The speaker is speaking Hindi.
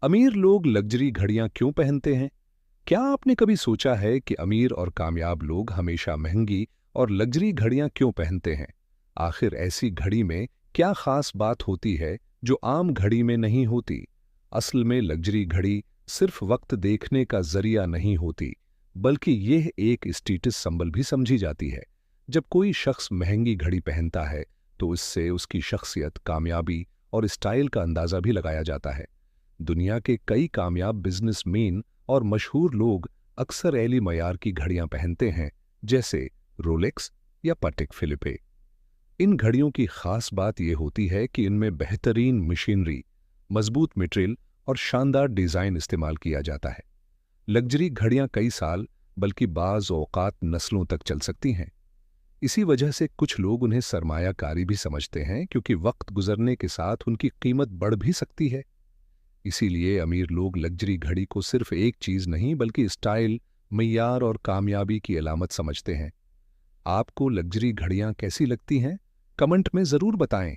अमीर लोग लग्जरी घड़ियां क्यों पहनते हैं? क्या आपने कभी सोचा है कि अमीर और कामयाब लोग हमेशा महंगी और लग्जरी घड़ियां क्यों पहनते हैं? आखिर ऐसी घड़ी में क्या खास बात होती है जो आम घड़ी में नहीं होती? असल में लग्जरी घड़ी सिर्फ वक्त देखने का जरिया नहीं होती, बल्कि यह एक स्टेटस सिंबल भी समझी जाती है। जब कोई शख्स महंगी घड़ी पहनता है, तो इससे उसकी शख्सियत, कामयाबी और स्टाइल का अंदाजा भी लगाया जाता है। दुनिया के कई कामयाब बिजनेसमैन और मशहूर लोग अक्सर एली मयार की घड़ियां पहनते हैं, जैसे रोलेक्स या पटेक फिलिपे। इन घड़ियों की खास बात यह होती है कि इनमें बेहतरीन मशीनरी, मजबूत मटेरियल और शानदार डिजाइन इस्तेमाल किया जाता है। लग्जरी घड़ियां कई साल, बल्कि बाज औकात नस्लों तक चल सकती हैं। इसी वजह से कुछ लोग उन्हें सरमायाकारी भी समझते हैं, क्योंकि वक्त गुजरने के साथ उनकी कीमत बढ़ भी सकती है। इसीलिए अमीर लोग लग्जरी घड़ी को सिर्फ एक चीज नहीं, बल्कि स्टाइल, मय्यार और कामयाबी की अलामत समझते हैं। आपको लग्जरी घड़ियां कैसी लगती हैं? कमेंट में जरूर बताएं।